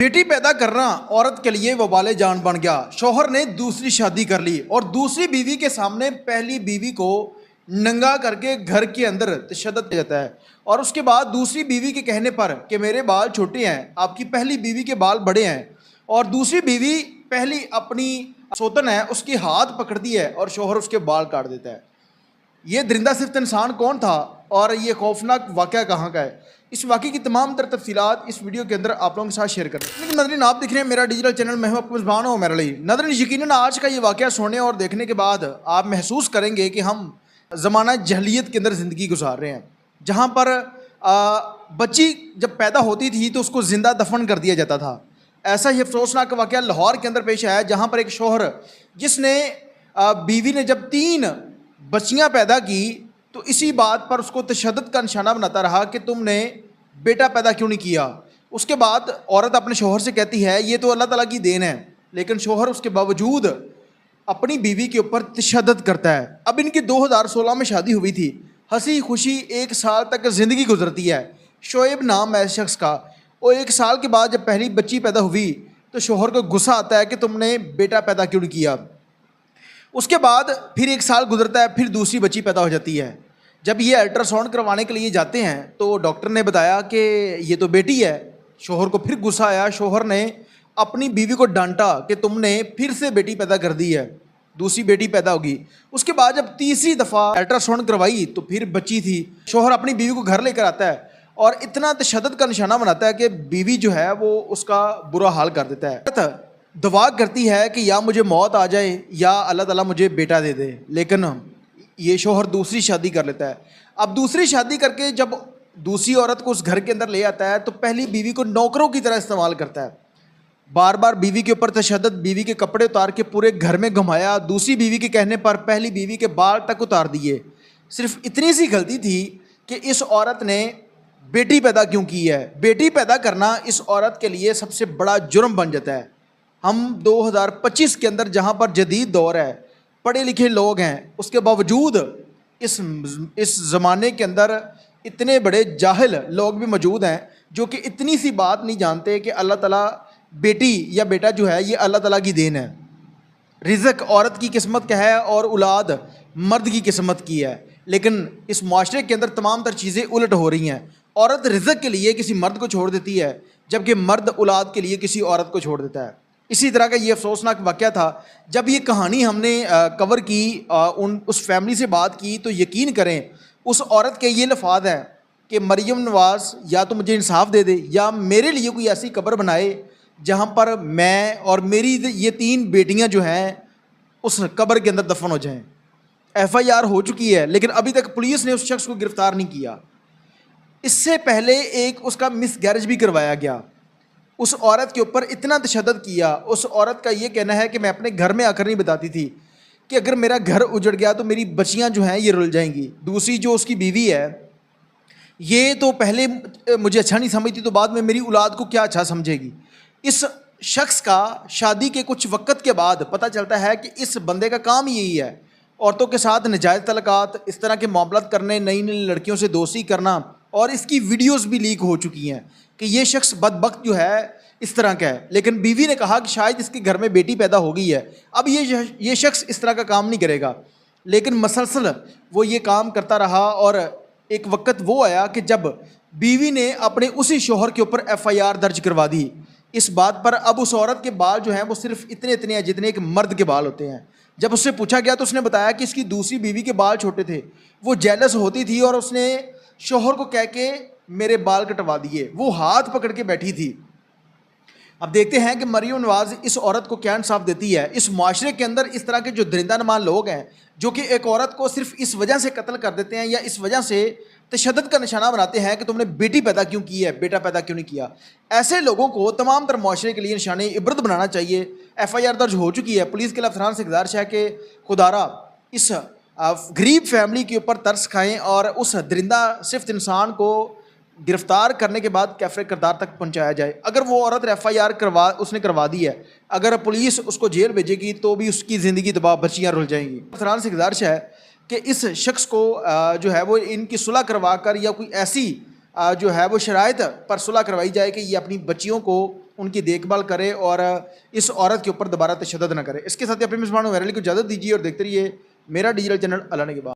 बेटी पैदा करना औरत के लिए वबाले जान बन गया। शौहर ने दूसरी शादी कर ली और दूसरी बीवी के सामने पहली बीवी को नंगा करके घर के अंदर तशद्दुद किया जाता है और उसके बाद दूसरी बीवी के कहने पर कि मेरे बाल छोटे हैं, आपकी पहली बीवी के बाल बड़े हैं, और दूसरी बीवी पहली अपनी सोतन है उसकी हाथ पकड़ती है और शौहर उसके बाल काट देता है। ये दरिंदा सिर्फ इंसान कौन था और ये खौफनाक वाक़या कहाँ का है, इस वाक़े की तमाम तर तफसीलात इस वीडियो के अंदर आप लोगों के साथ शेयर करें। लेकिन नदरीन, आप देख रहे हैं मेरा डिजिटल चैनल, मैं हूं आपको मेज़बान हूं मेरा लिए। नदरीन, यकीनन आज का ये वाक़या सुनने और देखने के बाद आप महसूस करेंगे कि हम ज़माना जहलियत के अंदर ज़िंदगी गुजार रहे हैं, जहाँ पर बच्ची जब पैदा होती थी तो उसको ज़िंदा दफन कर दिया जाता था। ऐसा ही अफसोसनाक वाक़या लाहौर के अंदर पेश आया, जहाँ पर एक शौहर जिसने बीवी ने जब 3 बच्चियाँ पैदा की तो इसी बात पर उसको तशद्दुद का निशाना बनाता रहा कि तुमने बेटा पैदा क्यों नहीं किया। उसके बाद औरत अपने शौहर से कहती है ये तो अल्लाह ताला की देन है, लेकिन शौहर उसके बावजूद अपनी बीवी के ऊपर तशद्दुद करता है। अब इनकी 2016 में शादी हुई थी, हंसी खुशी 1 साल तक ज़िंदगी गुजरती है। शोएब नाम है शख्स का, और 1 साल के बाद जब पहली बच्ची पैदा हुई तो शौहर को गुस्सा आता है कि तुमने बेटा पैदा क्यों नहीं किया। उसके बाद फिर 1 साल गुजरता है, फिर दूसरी बच्ची पैदा हो जाती है। जब ये अल्ट्रासाउंड करवाने के लिए जाते हैं तो डॉक्टर ने बताया कि ये तो बेटी है। शौहर को फिर गुस्सा आया, शौहर ने अपनी बीवी को डांटा कि तुमने फिर से बेटी पैदा कर दी है, दूसरी बेटी पैदा होगी। उसके बाद जब तीसरी दफ़ा अल्ट्रासाउंड करवाई तो फिर बच्ची थी। शौहर अपनी बीवी को घर लेकर आता है और इतना तशद्दुद का निशाना बनाता है कि बीवी जो है वो उसका बुरा हाल कर देता है। दुआ करती है कि या मुझे मौत आ जाए या अल्लाह ताला मुझे बेटा दे दे, लेकिन ये शौहर दूसरी शादी कर लेता है। अब दूसरी शादी करके जब दूसरी औरत को उस घर के अंदर ले आता है तो पहली बीवी को नौकरों की तरह इस्तेमाल करता है। बार बार बीवी के ऊपर तशद्दुद, बीवी के कपड़े उतार के पूरे घर में घुमाया, दूसरी बीवी के कहने पर पहली बीवी के बाल तक उतार दिए। सिर्फ इतनी सी गलती थी कि इस औरत ने बेटी पैदा क्यों की है। बेटी पैदा करना इस औरत के लिए सबसे बड़ा जुर्म बन जाता है। हम 2025 के अंदर जहाँ पर जदीद दौर है, पढ़े लिखे लोग हैं, उसके बावजूद इस ज़माने के अंदर इतने बड़े जाहिल लोग भी मौजूद हैं जो कि इतनी सी बात नहीं जानते कि अल्लाह ताला बेटी या बेटा जो है ये अल्लाह ताला की देन है। रिज़्क़ औरत की किस्मत का है और औलाद मर्द की किस्मत की है, लेकिन इस माशरे के अंदर तमाम तर चीज़ें उलट हो रही हैं। औरत रिज़्क़ के लिए किसी मर्द को छोड़ देती है, जबकि मर्द औलाद के लिए किसी औरत को छोड़ देता है। इसी तरह का ये अफसोसनाक वाक़या था। जब ये कहानी हमने कवर की, उस फैमिली से बात की, तो यकीन करें उस औरत के ये लफ़ाज़ हैं कि मरियम नवाज़ या तो मुझे इंसाफ दे दे या मेरे लिए कोई ऐसी कब्र बनाए जहाँ पर मैं और मेरी ये 3 बेटियाँ जो हैं उस कब्र के अंदर दफन हो जाएँ। FIR हो चुकी है, लेकिन अभी तक पुलिस ने उस शख्स को गिरफ़्तार नहीं किया। इससे पहले एक उसका मिसगैरेज भी करवाया गया। उस औरत के ऊपर इतना तशद्दुद किया। उस औरत का ये कहना है कि मैं अपने घर में आकर नहीं बताती थी कि अगर मेरा घर उजड़ गया तो मेरी बच्चियां जो हैं ये रुल जाएंगी। दूसरी जो उसकी बीवी है ये तो पहले मुझे अच्छा नहीं समझती तो बाद में मेरी औलाद को क्या अच्छा समझेगी। इस शख्स का शादी के कुछ वक्त के बाद पता चलता है कि इस बंदे का काम यही है, औरतों के साथ नाजायज़ तलक़ात, इस तरह के मामलात करने, नई नई लड़कियों से दोस्ती करना, और इसकी वीडियोस भी लीक हो चुकी हैं कि ये शख्स बदबख्त जो है इस तरह का है। लेकिन बीवी ने कहा कि शायद इसके घर में बेटी पैदा हो गई है, अब ये शख्स इस तरह का काम नहीं करेगा। लेकिन मसलसल वो ये काम करता रहा और एक वक्त वो आया कि जब बीवी ने अपने उसी शौहर के ऊपर FIR दर्ज करवा दी। इस बात पर अब उस औरत के बाल जो हैं वो सिर्फ इतने इतने हैं जितने एक मर्द के बाल होते हैं। जब उससे पूछा गया तो उसने बताया कि इसकी दूसरी बीवी के बाल छोटे थे, वो जेलस होती थी और उसने शौहर को कह के मेरे बाल कटवा दिए। वो हाथ पकड़ के बैठी थी। अब देखते हैं कि मरियम नवाज़ इस औरत को क्या इंसाफ देती है। इस माशरे के अंदर इस तरह के जो दरिंदा नुमा लोग हैं जो कि एक औरत को सिर्फ इस वजह से कत्ल कर देते हैं या इस वजह से तशद्दुद का निशाना बनाते हैं कि तुमने बेटी पैदा क्यों की है, बेटा पैदा क्यों नहीं किया, ऐसे लोगों को तमाम तर माशरे के लिए निशाने इबरत बनाना चाहिए। FIR दर्ज हो चुकी है। पुलिस के अफसरान से गुजारिश है कि खुदारा इस गरीब फैमिली के ऊपर तरस खाएँ और उस दरिंदा सिर्फ इंसान को गिरफ़्तार करने के बाद कैफ़े किरदार तक पहुंचाया जाए। अगर वो औरत FIR उसने करवा दी है, अगर पुलिस उसको जेल भेजेगी तो भी उसकी ज़िंदगी तबाह, बच्चियाँ रुल जाएंगी। अफसरान से गुजारिश है कि इस शख्स को जो है वो इनकी सुलह करवा कर या कोई ऐसी جو ہے وہ شرائط پر صلح کروائی جائے کہ یہ اپنی بچیوں کو ان کی دیکھ بھال کرے اور اس عورت کے اوپر دوبارہ تشدد نہ کرے۔ اس کے ساتھ ہی اپنے میزبان وائرل کو اجازت دیجیے اور دیکھتے رہیے میرا ڈیجیٹل چینل اللہ نے کے بعد۔